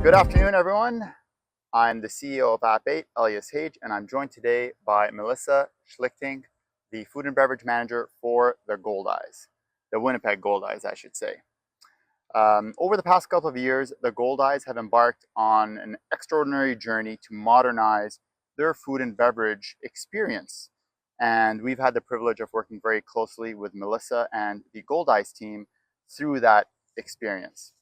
Good afternoon, everyone. I'm the CEO of App8, Elias, and I'm joined today by Melissa Schlichting, the food and beverage manager for the Goldeyes, the Winnipeg Goldeyes, I should say. Over the past couple of years, the Goldeyes have embarked on an extraordinary journey to modernize their food and beverage experience. And we've had the privilege of working very closely with Melissa and the Goldeyes team through that experience.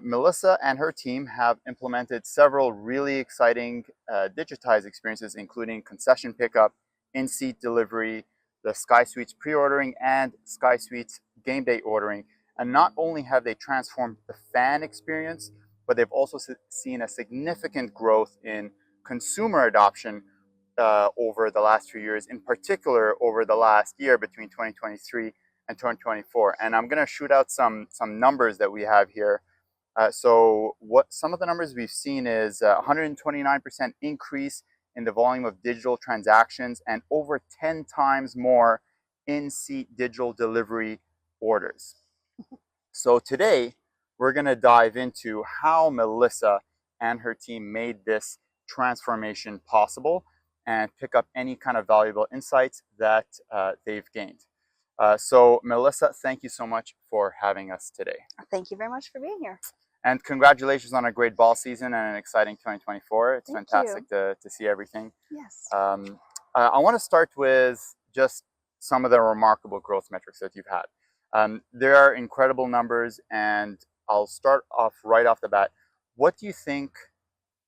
Melissa and her team have implemented several really exciting digitized experiences, including concession pickup, in-seat delivery, the Sky Suites pre-ordering, and Sky Suites game day ordering. And not only have they transformed the fan experience, but they've also seen a significant growth in consumer adoption over the last few years, in particular over the last year between 2023 and 2024. And I'm going to shoot out some numbers that we have here. So what some of the numbers we've seen is 129% increase in the volume of digital transactions and over 10 times more in-seat digital delivery orders. So today we're going to dive into how Melissa and her team made this transformation possible and pick up any kind of valuable insights that they've gained. So Melissa, thank you so much for having us today. Thank you very much for being here. And congratulations on a great ball season and an exciting 2024. It's Thank fantastic to see everything. Yes. I want to start with just some of the remarkable growth metrics that you've had. There are incredible numbers, and I'll start off right off the bat. What do you think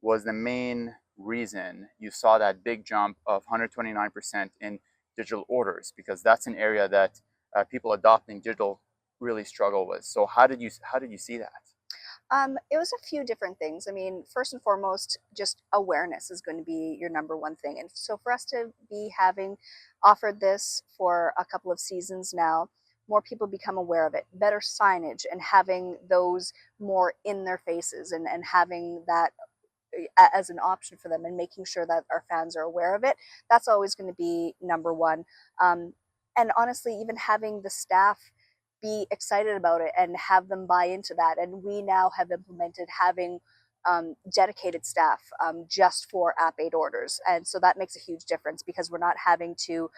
was the main reason you saw that big jump of 129% in digital orders? Because that's an area that people adopting digital really struggle with. So how did you see that? It was a few different things. I mean, first and foremost, just awareness is going to be your number one thing. And so for us to be having offered this for a couple of seasons now, more people become aware of it, better signage, and having those more in their faces and having that as an option for them and making sure that our fans are aware of it. That's always going to be number one. And honestly, even having the staff be excited about it and have them buy into that. And we now have implemented having dedicated staff just for App8 orders. And so that makes a huge difference because we're not having to,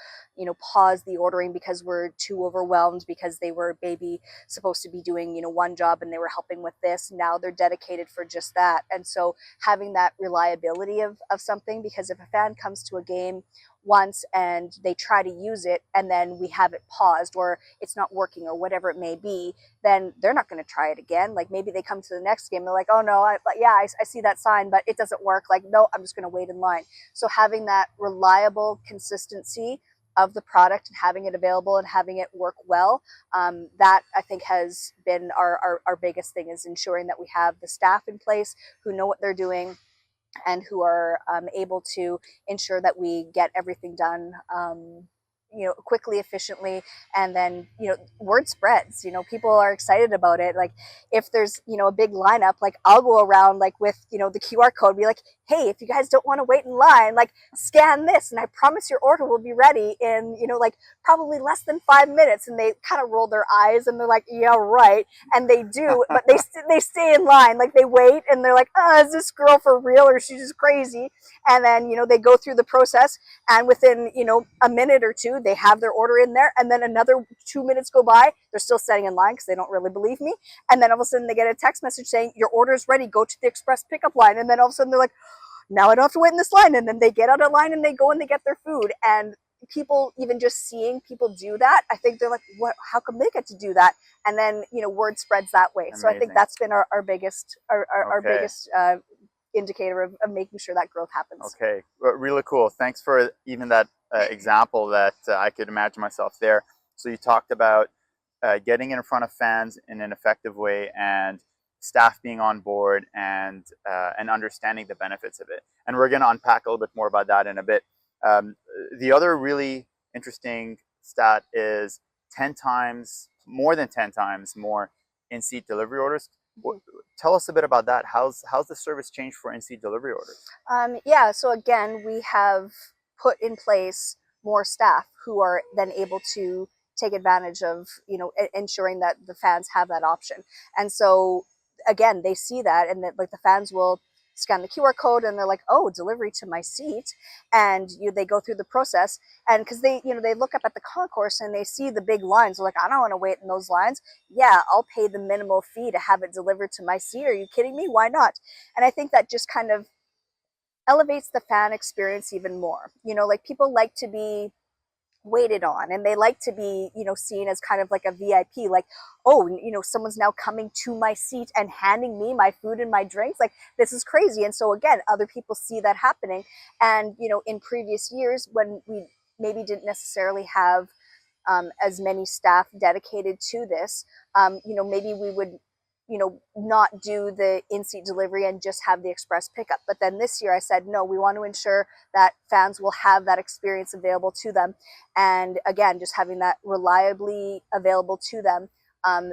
pause the ordering because we're too overwhelmed because they were maybe supposed to be doing, one job and they were helping with this. Now they're dedicated for just that. And so having that reliability of something, because if a fan comes to a game once and they try to use it and then we have it paused or it's not working or whatever it may be, then they're not going to try it again. Like maybe they come to the next game, they're like, oh no, I see that sign, but it doesn't work. Like, no, I'm just going to wait in line. So having that reliable consistency of the product and having it available and having it work well, that I think has been our biggest thing, is ensuring that we have the staff in place who know what they're doing and who are able to ensure that we get everything done quickly, efficiently, and then word spreads. People are excited about it. Like if there's a big lineup, like I'll go around like with the QR code, be like, hey, if you guys don't want to wait in line, like scan this and I promise your order will be ready in like probably less than 5 minutes. And they kind of roll their eyes and they're like, yeah, right. And they do, but they stay in line, like they wait and they're like, oh, is this girl for real or she's just crazy? And then they go through the process, and within a minute or two they have their order in there, and then another 2 minutes go by, they're still standing in line because they don't really believe me, and then all of a sudden they get a text message saying your order is ready, go to the express pickup line, and then all of a sudden they're like, now I don't have to wait in this line, and then they get out of line and they go and they get their food. And people, even just seeing people do that, I think they're like, what, how come they get to do that? And then word spreads that way. Amazing. So I think that's been our biggest our biggest indicator of making sure that growth happens. Okay, really cool. Thanks for even that example that I could imagine myself there. So you talked about getting in front of fans in an effective way and staff being on board and understanding the benefits of it. And we're going to unpack a little bit more about that in a bit. The other really interesting stat is more than 10 times more in-seat delivery orders. Tell us a bit about that. How's the service changed for in-seat delivery orders? Yeah, so again, we have put in place more staff who are then able to take advantage of ensuring that the fans have that option. And so again, they see that, and that like the fans will scan the QR code and they're like, oh, delivery to my seat. And they go through the process. And because they, they look up at the concourse and they see the big lines. They're like, I don't want to wait in those lines. Yeah, I'll pay the minimal fee to have it delivered to my seat. Are you kidding me? Why not? And I think that just kind of elevates the fan experience even more. Like people like to be waited on, and they like to be seen as kind of like a VIP, like, oh, someone's now coming to my seat and handing me my food and my drinks, like this is crazy. And so again, other people see that happening. And in previous years when we maybe didn't necessarily have as many staff dedicated to this, maybe we would not do the in-seat delivery and just have the express pickup. But then this year I said, no, we want to ensure that fans will have that experience available to them. And again, just having that reliably available to them,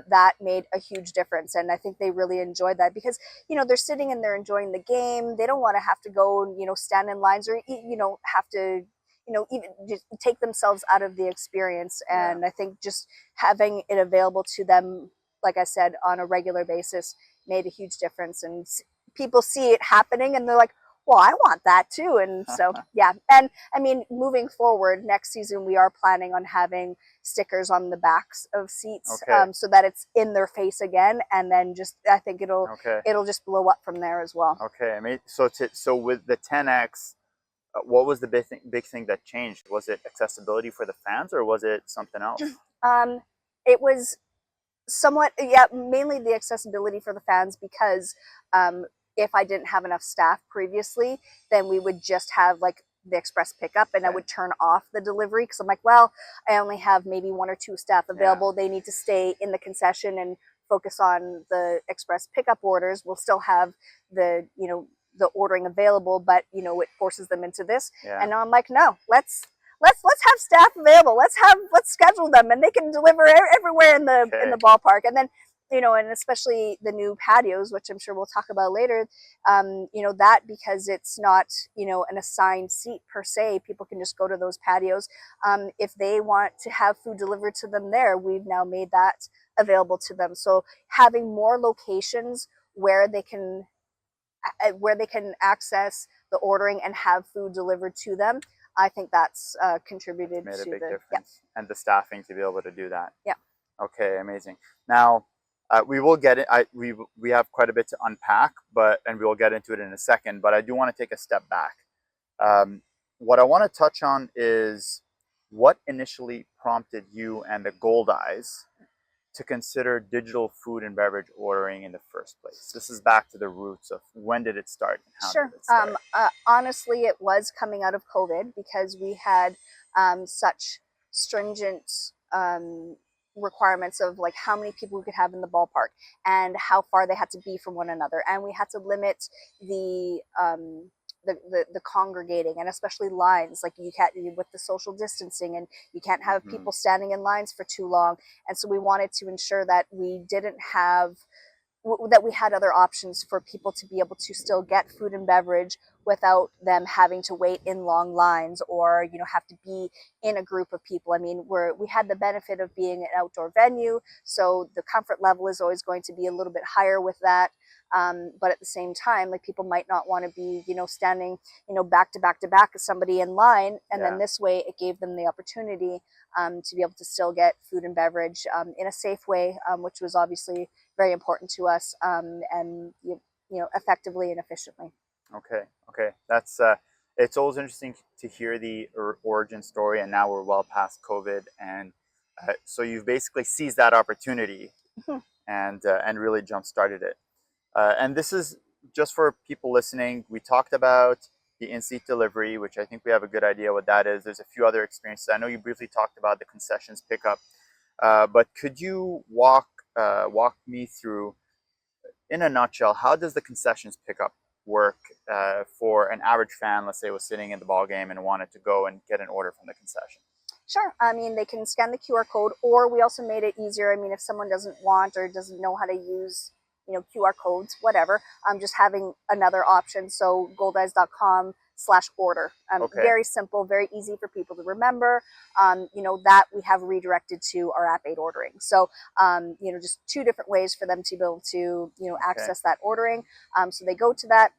that made a huge difference. And I think they really enjoyed that because, they're sitting and they're enjoying the game. They don't want to have to go, stand in lines or, have to, even just take themselves out of the experience. And I think just having it available to them, like I said, on a regular basis made a huge difference. And people see it happening and they're like, well, I want that too. And so, yeah. And I mean, moving forward, next season, we are planning on having stickers on the backs of seats, so that it's in their face again. And then just, I think it'll just blow up from there as well. Okay. I mean, so with the 10X, what was the big thing that changed? Was it accessibility for the fans or was it something else? It was somewhat, mainly the accessibility for the fans, because if I didn't have enough staff previously, then we would just have like the express pickup, and I would turn off the delivery because I'm like, well, I only have maybe 1 or 2 staff available. They need to stay in the concession and focus on the express pickup orders. We'll still have the the ordering available, but it forces them into this. And now I'm like, no, let's have staff available. Let's schedule them, and they can deliver everywhere in the ballpark. And then and especially the new patios, which I'm sure we'll talk about later. That, because it's not an assigned seat per se, people can just go to those patios. If they want to have food delivered to them there, we've now made that available to them. So having more locations where they can access the ordering and have food delivered to them, I think that's contributed made a to big the difference, and the staffing to be able to do that. Yeah. Okay, amazing. Now, we will get it. We have quite a bit to unpack, and we will get into it in a second. But I do want to take a step back. What I want to touch on is what initially prompted you and the Goldeyes to consider digital food and beverage ordering in the first place. This is back to the roots of when did it start and how did it start? Honestly, it was coming out of COVID, because we had such stringent requirements of like how many people we could have in the ballpark and how far they had to be from one another, and we had to limit the congregating, and especially lines. Like you can't, with the social distancing, and you can't have people standing in lines for too long. And so we wanted to ensure that we didn't have that we had other options for people to be able to still get food and beverage without them having to wait in long lines or have to be in a group of people. I mean, we had the benefit of being an outdoor venue, so the comfort level is always going to be a little bit higher with that. But at the same time, like people might not want to be standing back to back to back as somebody in line, and then this way it gave them the opportunity to be able to still get food and beverage in a safe way, which was obviously very important to us, and effectively and efficiently. Okay, that's it's always interesting to hear the origin story, and now we're well past COVID, and so you've basically seized that opportunity and really jump started it. And this is just for people listening. We talked about the in-seat delivery, which I think we have a good idea what that is. There's a few other experiences. I know you briefly talked about the concessions pickup, but could you walk me through, in a nutshell, how does the concessions pickup work for an average fan? Let's say was sitting in the ball game and wanted to go and get an order from the concession. Sure. I mean, they can scan the QR code, or we also made it easier. I mean, if someone doesn't want or doesn't know how to use QR codes, whatever, just having another option. So goldeyes.com /order. Okay. Very simple, very easy for people to remember. That we have redirected to our App 8 ordering. So, just two different ways for them to be able to, access that ordering. So they go to that,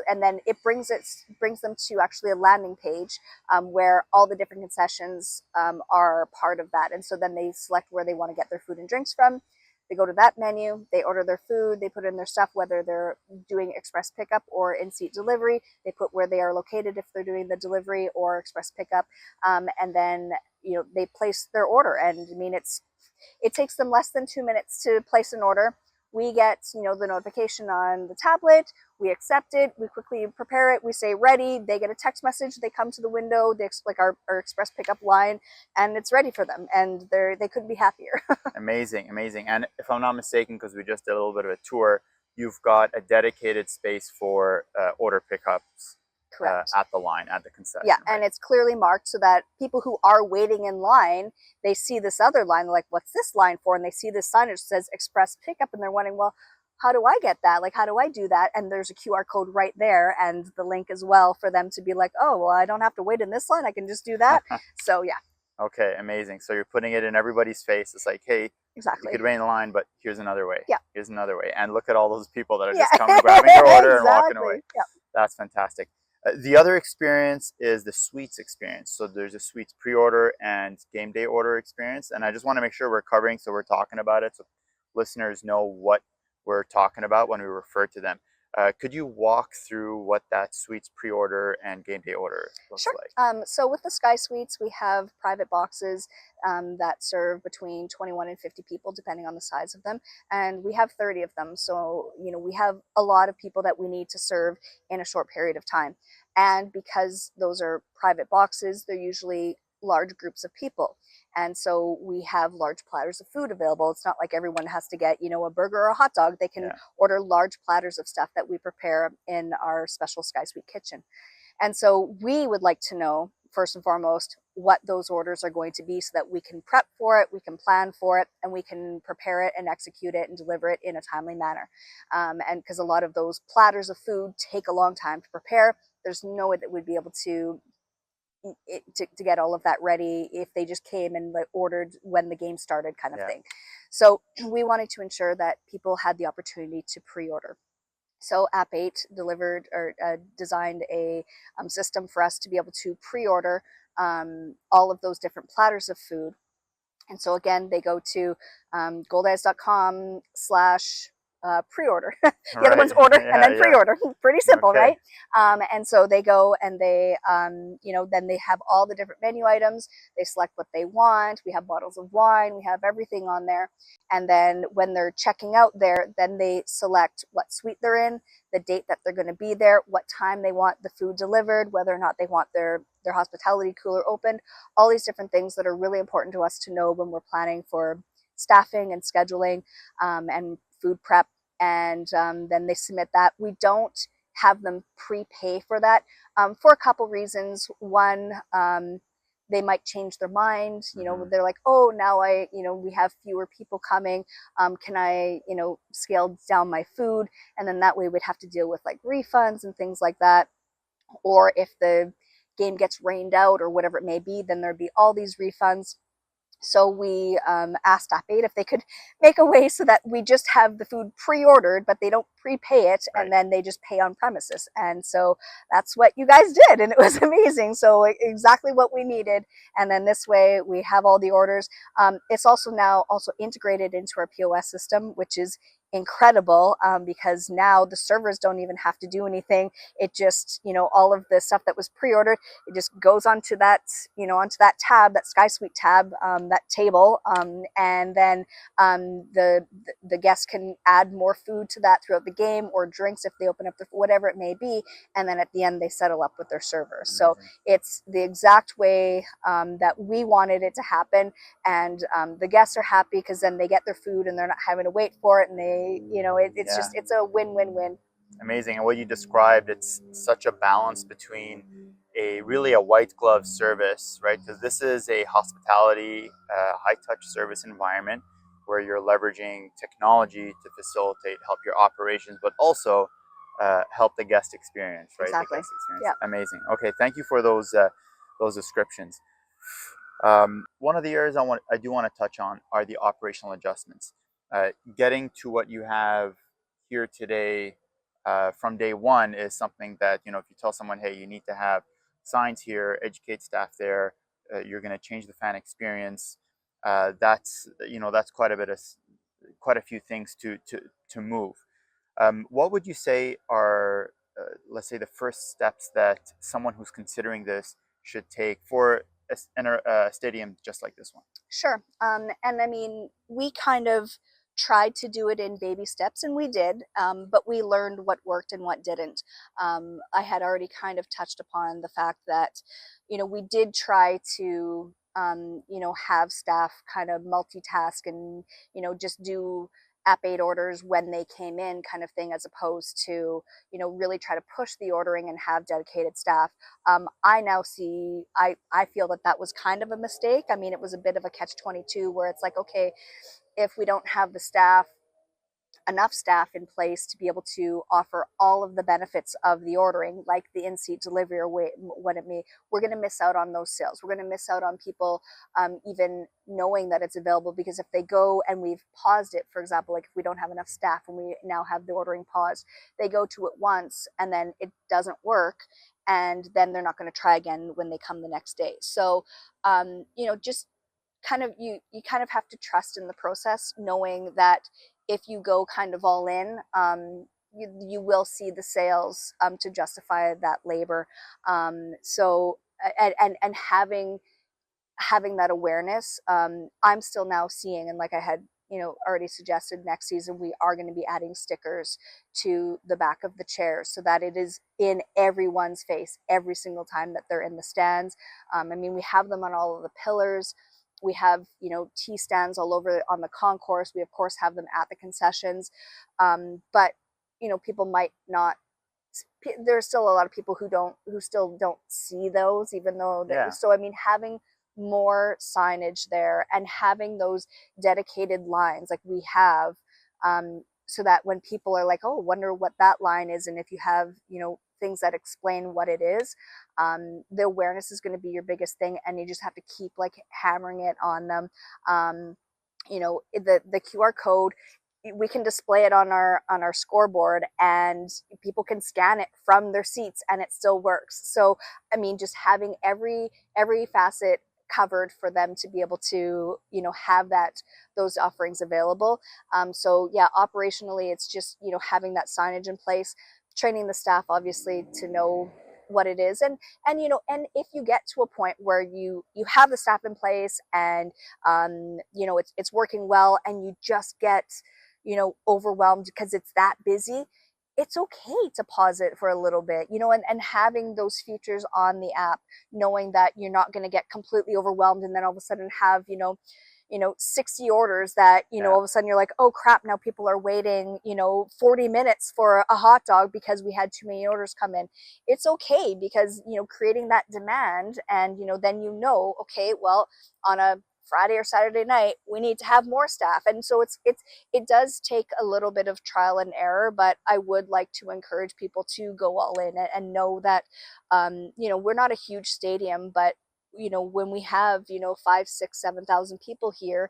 and then it brings them to actually a landing page where all the different concessions are part of that. And so then they select where they want to get their food and drinks from. They go to that menu, they order their food, they put in their stuff, whether they're doing express pickup or in-seat delivery. They put where they are located if they're doing the delivery or express pickup, and then they place their order. And I mean, it takes them less than 2 minutes to place an order. We get the notification on the tablet, we accept it, we quickly prepare it, we say ready, they get a text message, they come to the window, they like our express pickup line, and it's ready for them, and they couldn't be happier. Amazing. And if I'm not mistaken, because we just did a little bit of a tour, you've got a dedicated space for order pickups. Correct. At the line, at the concession. Yeah, right? and it's clearly marked so that people who are waiting in line, they see this other line, they're like, what's this line for? And they see this signage that says express pickup, and they're wondering, well, how do I get that? Like, how do I do that? And there's a QR code right there and the link as well for them to be like, oh, well, I don't have to wait in this line, I can just do that. So yeah. Okay, amazing. So you're putting it in everybody's face. It's like, hey, exactly. You could wait in the line, but here's another way. Yeah. Here's another way. And look at all those people that are just coming, grabbing their order and walking away. Yeah. That's fantastic. The other experience is the suites experience. So there's a suites pre-order and game day order experience. And I just want to make sure we're covering, so we're talking about it, so listeners know what we're talking about when we refer to them. Could you walk through what that suites pre-order and game day order looks like? So with the Sky Suites, we have private boxes that serve between 21 and 50 people, depending on the size of them. And we have 30 of them. So, we have a lot of people that we need to serve in a short period of time. And because those are private boxes, they're usually large groups of people. And so we have large platters of food available. It's not like everyone has to get, a burger or a hot dog. They can order large platters of stuff that we prepare in our special Sky Suite kitchen. And so we would like to know, first and foremost, what those orders are going to be so that we can prep for it, we can plan for it, and we can prepare it and execute it and deliver it in a timely manner. And because a lot of those platters of food take a long time to prepare, there's no way that we'd be able to get all of that ready if they just came and ordered when the game started kind of thing. So we wanted to ensure that people had the opportunity to pre-order. So App 8 designed a system for us to be able to pre-order all of those different platters of food. And so again, they go to goldeyes.com/ pre-order. The other one's order and then pre-order. Pretty simple, right? And so they go and they, then they have all the different menu items. They select what they want. We have bottles of wine. We have everything on there. And then when they're checking out there, then they select what suite they're in, the date that they're going to be there, what time they want the food delivered, whether or not they want their hospitality cooler opened, all these different things that are really important to us to know when we're planning for staffing and scheduling and food prep. And then they submit that. We don't have them prepay for that for a couple reasons. One, they might change their mind. They're like, oh, now we have fewer people coming. Can I, scale down my food? And then that way we'd have to deal with like refunds and things like that. Or if the game gets rained out or whatever it may be, then there'd be all these refunds. So we asked App 8 if they could make a way so that we just have the food pre-ordered, but they don't prepay it, and then they just pay on premises. And so that's what you guys did, and it was amazing. So exactly what we needed. And then this way we have all the orders. It's also now integrated into our POS system, which is incredible because now the servers don't even have to do anything. It just, all of the stuff that was pre-ordered, it just goes onto that, onto that tab, that Sky Suite tab, that table, and then the guests can add more food to that throughout the game, or drinks if they open up whatever it may be, and then at the end they settle up with their servers. So it's the exact way that we wanted it to happen, and the guests are happy because then they get their food and they're not having to wait for it, and it's a win-win-win. Amazing. And what you described, it's such a balance between really a white glove service, right? Because this is a hospitality, high touch service environment where you're leveraging technology to facilitate, help your operations, but also help the guest experience, right? The Exactly. guest experience. Yeah. Amazing. Okay, thank you for those descriptions. One of the areas I do want to touch on are the operational adjustments. Getting to what you have here today from day one is something that, you know, if you tell someone, hey, you need to have signs here, educate staff there, you're going to change the fan experience. That's, you know, that's quite a few things to move. What would you say are, let's say, the first steps that someone who's considering this should take for a stadium just like this one? Sure. And I mean, we kind of tried to do it in baby steps, and we did, but we learned what worked and what didn't. I had already kind of touched upon the fact that, you know, we did try to, you know, have staff kind of multitask and, you know, just do app 8 orders when they came in kind of thing, as opposed to, you know, really try to push the ordering and have dedicated staff. I now see, I feel that that was kind of a mistake. I mean, it was a bit of a catch 22 where it's like, okay, if we don't have the staff, enough staff in place to be able to offer all of the benefits of the ordering, like the in-seat delivery or what it may, we're going to miss out on those sales. We're going to miss out on people even knowing that it's available, because if they go and we've paused it, for example, like if we don't have enough staff and we now have the ordering paused, they go to it once and then it doesn't work, and then they're not going to try again when they come the next day. So, you know, just kind of you kind of have to trust in the process, knowing that if you go kind of all in, you will see the sales to justify that labor. So and having that awareness, I'm still now seeing, and like I had, you know, already suggested, next season we are going to be adding stickers to the back of the chairs so that it is in everyone's face every single time that they're in the stands. I mean, we have them on all of the pillars. We have, you know, tea stands all over on the concourse. We of course have them at the concessions, but you know, people might not, there's still a lot of people who still don't see those, even though Yeah. so I mean, having more signage there and having those dedicated lines like we have, so that when people are like, oh, wonder what that line is, and if you have, you know, things that explain what it is, the awareness is going to be your biggest thing, and you just have to keep like hammering it on them. You know, the QR code, we can display it on our scoreboard, and people can scan it from their seats and it still works. So I mean, just having every facet covered for them to be able to, you know, have that, those offerings available. So yeah, operationally it's just, you know, having that signage in place, training the staff obviously to know what it is, and you know, and if you get to a point where you have the staff in place and you know, it's working well, and you just get, you know, overwhelmed because it's that busy, it's okay to pause it for a little bit, you know, and having those features on the app, knowing that you're not going to get completely overwhelmed and then all of a sudden have, you know, 60 orders that, you know, Yeah. all of a sudden you're like, oh crap, now people are waiting, you know, 40 minutes for a hot dog because we had too many orders come in. It's okay, because, you know, creating that demand, and, you know, then, you know, okay, well, on a Friday or Saturday night, we need to have more staff. And so it does take a little bit of trial and error, but I would like to encourage people to go all in and know that, you know, we're not a huge stadium, but you know, when we have, you know, 5, 6, 7,000 people here,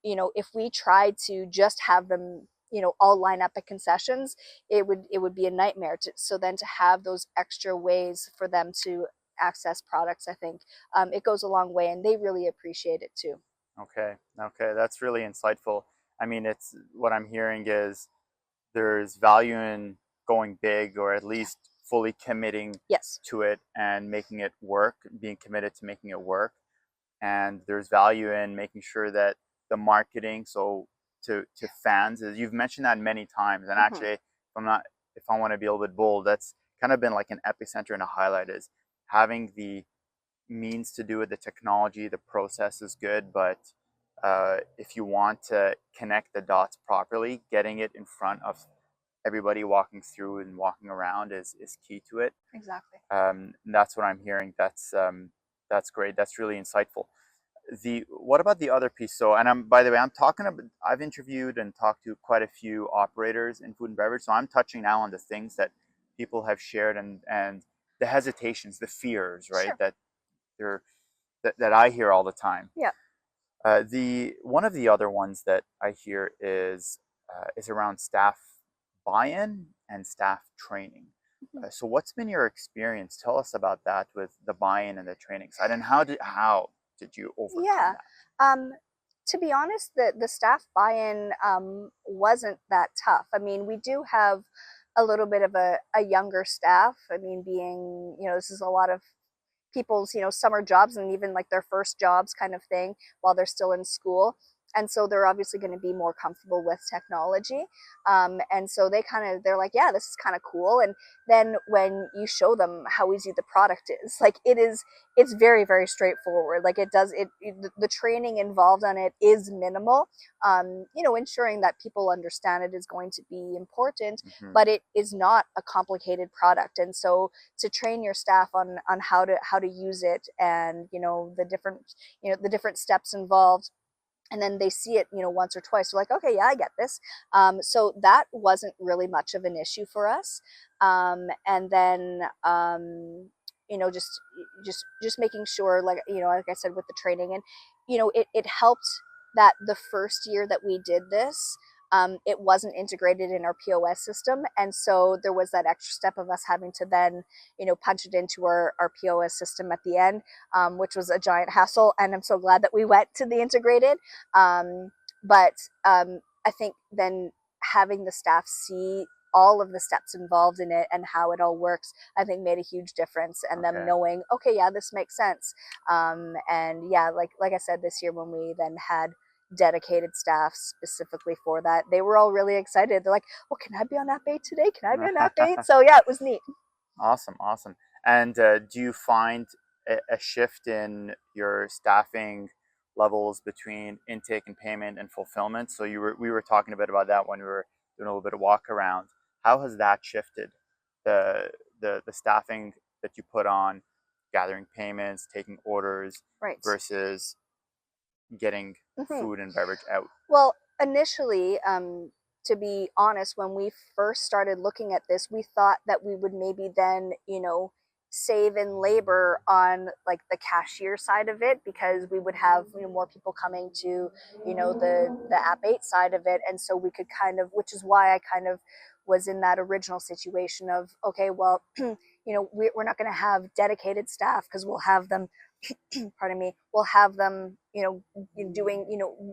you know, if we tried to just have them, you know, all line up at concessions, it would be a nightmare. So then to have those extra ways for them to access products, I think it goes a long way, and they really appreciate it too. Okay. Okay. That's really insightful. I mean, it's what I'm hearing is there's value in going big, or at least fully committing Yes. to it and making it work, being committed to making it work. And there's value in making sure that the marketing, so to fans, as you've mentioned that many times, and Hmm. actually, if I want to be a little bit bold, that's kind of been like an epicenter and a highlight, is having the means to do it, the technology, the process is good, but if you want to connect the dots properly, getting it in front of everybody walking through and walking around is key to it. Exactly. That's what I'm hearing. That's great. That's really insightful. The What about the other piece? So, and I'm, by the way, I'm talking about, I've interviewed and talked to quite a few operators in food and beverage. So I'm touching now on the things that people have shared, and the hesitations, the fears, right? Sure. They're that I hear all the time. Yeah. The one of the other ones that I hear is around staff buy-in and staff training. Mhm. So what's been your experience? Tell us about that with the buy-in and the training side, and how did you overcome Yeah. that? Um, to be honest, the staff buy-in wasn't that tough. I mean, we do have a little bit of a younger staff. I mean, being, this is a lot of people's, summer jobs and even like their first jobs kind of thing while they're still in school. And so they're obviously going to be more comfortable with technology. And so they're like, yeah, this is kind of cool. And then when you show them how easy the product is, like it's very, very straightforward. Like the training involved on it is minimal. Ensuring that people understand it is going to be important, Hmm. but it is not a complicated product. And so to train your staff on how to use it, and the different steps involved, and then they see it once or twice, they're like, okay, yeah, I get this. So that wasn't really much of an issue for us. And then just making sure, like I said, with the training, and it helped that the first year that we did this, it wasn't integrated in our POS system, and so there was that extra step of us having to then punch it into our POS system at the end, which was a giant hassle. And I'm so glad that we went to the integrated. But I think then having the staff see all of the steps involved in it and how it all works, I think made a huge difference. And them Okay. knowing, okay, yeah, this makes sense. And yeah, like I said, this year when we then had dedicated staff specifically for that, they were all really excited. They're like, "Oh, can I be on app 8 today? Can I be on app 8?" So yeah, it was neat. Awesome, awesome. And do you find a shift in your staffing levels between intake and payment and fulfillment? So we were talking a bit about that when we were doing a little bit of walk around. How has that shifted the the staffing that you put on gathering payments, taking orders Right. versus getting Hmm. food and beverage out? Well, initially, to be honest, when we first started looking at this, we thought that we would maybe then, save in labor on like the cashier side of it, because we would have more people coming to the app 8 side of it. And so we could kind of, which is why I kind of was in that original situation of, okay, well, we're not going to have dedicated staff because we'll have them pardon me, we'll have them doing,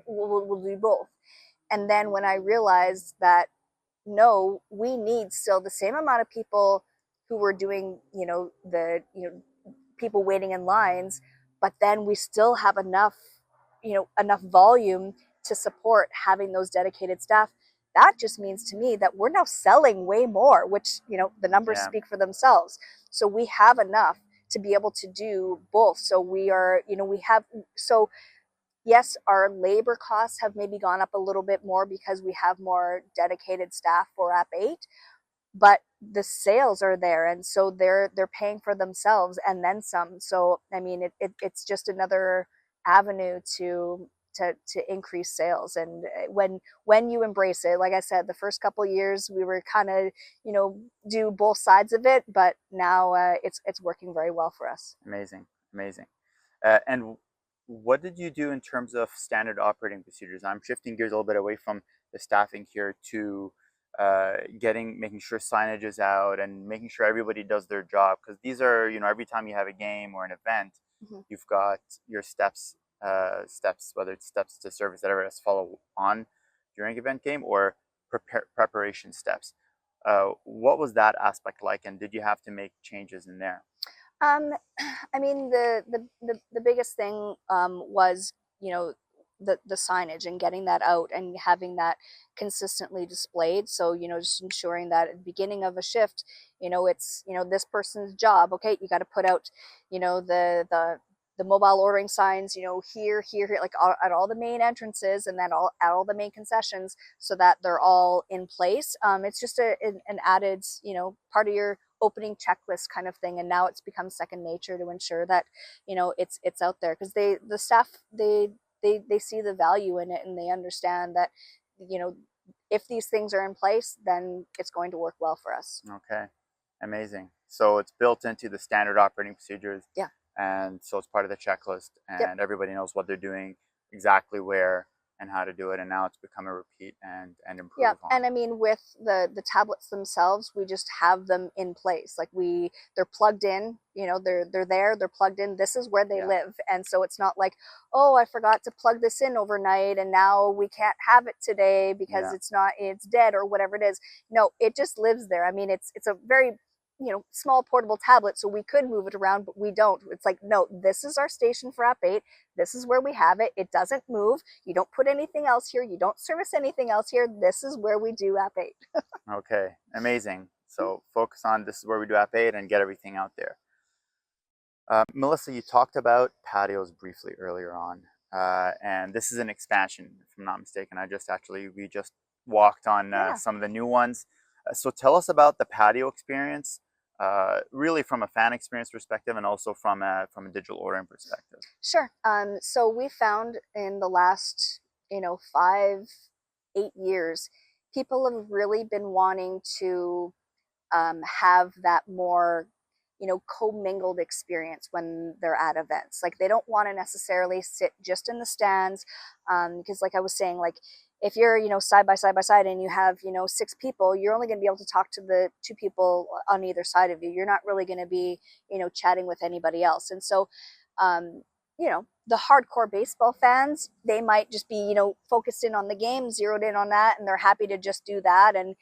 we'll do both. And then when I realized that no, we need still the same amount of people who were doing, the people waiting in lines, but then we still have enough volume to support having those dedicated staff. That just means to me that we're now selling way more, which the numbers Yeah, speak for themselves. So we have enough to be able to do both. So we are, we have, so yes, our labor costs have maybe gone up a little bit more because we have more dedicated staff for app 8, but the sales are there, and so they're paying for themselves and then some. So I mean, it's just another avenue to increase sales. And when you embrace it, like I said, the first couple of years we were kind of do both sides of it, but now it's working very well for us. amazing, amazing. And what did you do in terms of standard operating procedures? I'm shifting gears a little bit away from the staffing here to making sure signage is out and making sure everybody does their job. Because these are, every time you have a game or an event, Mhm. you've got your steps, whether it's steps to service that everyone has to follow on during event game or preparation steps. What was that aspect like, and did you have to make changes in there? Um, I mean, the biggest thing was, the signage and getting that out and having that consistently displayed. So, just ensuring that at the beginning of a shift, it's, this person's job. Okay, you got to put out, the mobile ordering signs, here, like at all the main entrances, and then at all the main concessions, so that they're all in place. It's just an added, part of your opening checklist kind of thing. And now it's become second nature to ensure that it's out there, because the staff, they see the value in it, and they understand that you know if these things are in place, then it's going to work well for us. Okay. Amazing. So it's built into the standard operating procedures, Yeah. and so it's part of the checklist, Yep. and everybody knows what they're doing, exactly where and how to do it, and now it's become a repeat and Yeah, improve on. and I mean with the tablets themselves, we just have them in place. Like they're plugged in, they're there, they're plugged in. This is where they Yeah. live. And so it's not like, "Oh, I forgot to plug this in overnight and now we can't have it today because Yeah. it's dead or whatever it is." No, it just lives there. I mean, it's a very small portable tablet, so we could move it around, but we don't. It's like, no, this is our station for App 8. This is where we have it. It doesn't move. You don't put anything else here. You don't service anything else here. This is where we do App 8. Okay. Amazing. So focus on this is where we do App 8 and get everything out there. Melissa, you talked about patios briefly earlier on, and this is an expansion, if I'm not mistaken. We just walked on Yeah. some of the new ones. So tell us about the patio experience, really from a fan experience perspective, and also from a digital ordering perspective. Sure. So we found in the last, 5, 8 years, people have really been wanting to have that more commingled experience when they're at events. Like they don't want to necessarily sit just in the stands, because like I was saying, like if you're side by side by side and you have 6 people, you're only going to be able to talk to the 2 people on either side of you. You're not really going to be chatting with anybody else. And so the hardcore baseball fans, they might just be focused in on the game, zeroed in on that, and they're happy to just do that and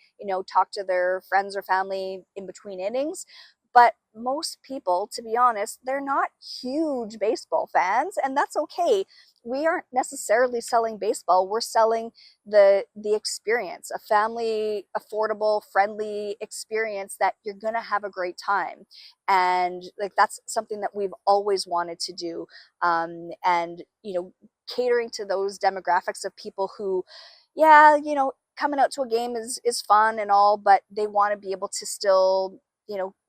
talk to their friends or family in between innings. But most people, to be honest, they're not huge baseball fans, and that's okay. We aren't necessarily selling baseball. We're selling the experience, a family, affordable, friendly experience that you're gonna have a great time. And like that's something that we've always wanted to do. And catering to those demographics of people who, yeah, coming out to a game is fun and all, but they want to be able to still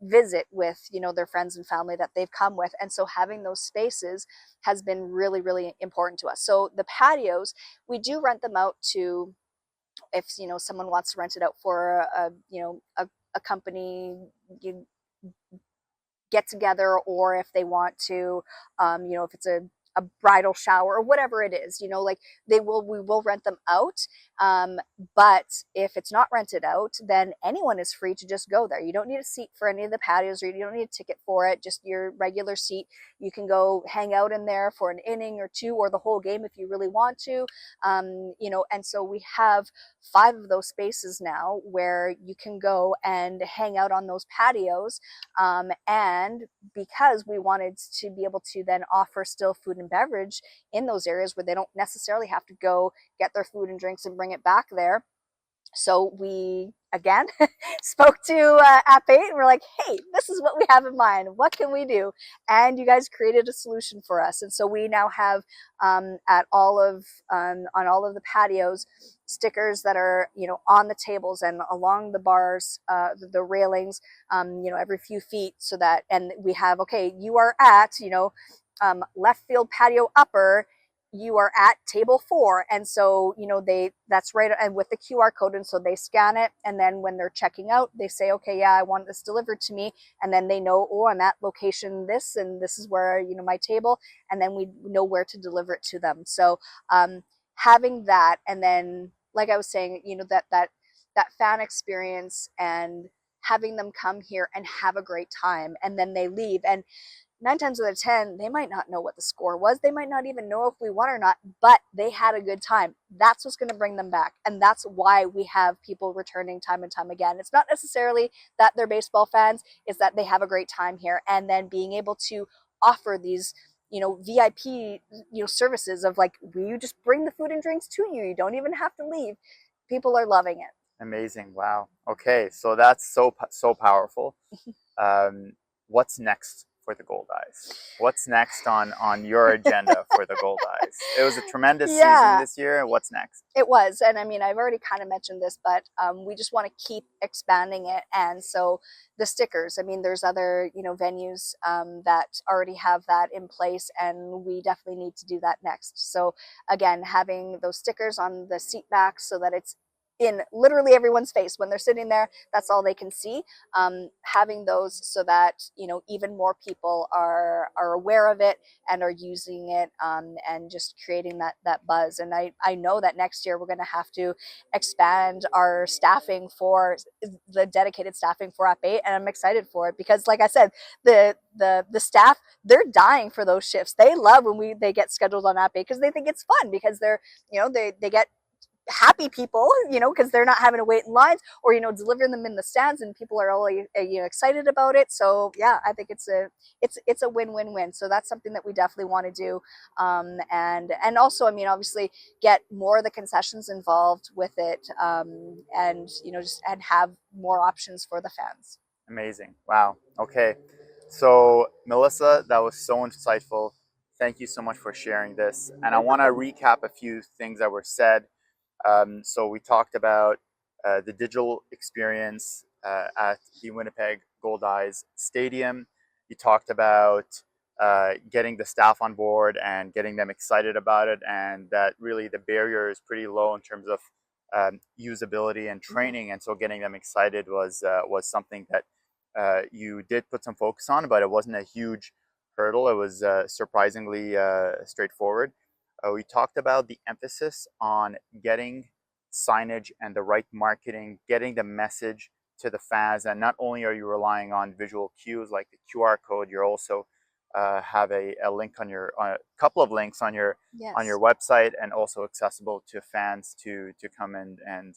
visit with their friends and family that they've come with. And so having those spaces has been really really important to us. So the patios, we do rent them out to, if someone wants to rent it out for a company get together, or if they want to if it's a bridal shower or whatever it is, like we will rent them out. But if it's not rented out, then anyone is free to just go there. You don't need a seat for any of the patios, or you don't need a ticket for it, just your regular seat. You can go hang out in there for an inning or two, or the whole game if you really want to. And so we have 5 of those spaces now where you can go and hang out on those patios. And because we wanted to be able to then offer still food and beverage in those areas where they don't necessarily have to go get their food and drinks and bring it back there. So we again spoke to App 8 and we're like, hey, this is what we have in mind. What can we do? And you guys created a solution for us. And so we now have at all of on all of the patios stickers that are on the tables and along the bars, the railings, every few feet, so that, and we have, okay, you are at left field patio upper, you are at table 4. And so that's right, and with the QR code, and so they scan it, and then when they're checking out, they say, okay, yeah, I want this delivered to me. And then they know, oh, I'm at location this, and this is where my table, and then we know where to deliver it to them. So having that, and then like I was saying, that fan experience, and having them come here and have a great time, and then they leave, and 9 times out of 10, they might not know what the score was. They might not even know if we won or not, but they had a good time. That's what's going to bring them back. And that's why we have people returning time and time again. It's not necessarily that they're baseball fans, it's that they have a great time here. And then being able to offer these VIP services of like, we just bring the food and drinks to you. You don't even have to leave. People are loving it. Amazing. Wow. Okay, so that's so powerful. What's next for the Goldeyes? What's next on your agenda for the Goldeyes? It was a tremendous season this year. What's next? It was, and I mean, I've already kind of mentioned this, but we just want to keep expanding it. And so the stickers, I mean, there's other venues that already have that in place, and we definitely need to do that next. So again, having those stickers on the seat backs so that it's in literally everyone's face when they're sitting there. That's all they can see. Having those so that, you know, even more people are aware of it and are using it, and just creating that buzz. And I know that next year we're going to have to expand our staffing for the dedicated staffing for App 8, and I'm excited for it because, like I said, the staff, they're dying for those shifts. They love when they get scheduled on App 8 because they think it's fun, because they're, you know, they get happy people, you know, because they're not having to wait in lines, or, you know, delivering them in the stands, and people are all, you know, excited about it. So yeah, I think it's a win-win-win. So that's something that we definitely want to do, and also, I mean, obviously get more of the concessions involved with it, and, you know, just and have more options for the fans. Amazing. Wow. Okay. So, Melissa, that was so insightful. Thank you so much for sharing this. And I want to recap a few things that were said. So we talked about the digital experience at the Winnipeg Goldeyes Stadium. You talked about getting the staff on board and getting them excited about it, and that really the barrier is pretty low in terms of usability and training. And so getting them excited was something that you did put some focus on, but it wasn't a huge hurdle. It was surprisingly straightforward. We talked about the emphasis on getting signage and the right marketing, getting the message to the fans. And not only are you relying on visual cues like the QR code, you're also have a link on your, a couple of links on your Yes. website, and also accessible to fans to come in and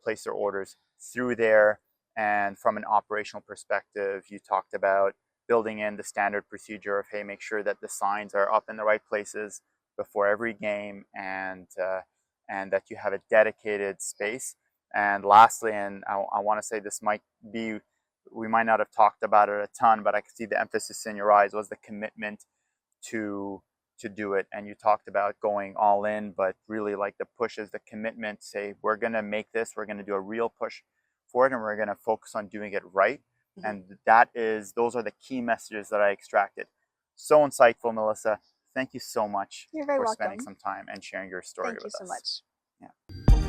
place their orders through there. And from an operational perspective, you talked about building in the standard procedure of, hey, make sure that the signs are up in the right places before every game, and that you have a dedicated space. And lastly, and I want to say this might be, we might not have talked about it a ton, but I could see the emphasis in your eyes, was the commitment to do it. And you talked about going all in, but really like the push is the commitment. Say, we're going to make this, we're going to do a real push for it, and we're going to focus on doing it right. Mm-hmm. And those are the key messages that I extracted. So insightful, Melissa. Thank you so much You're very for spending welcome. some time and sharing your story Thank you with so us. much. Yeah.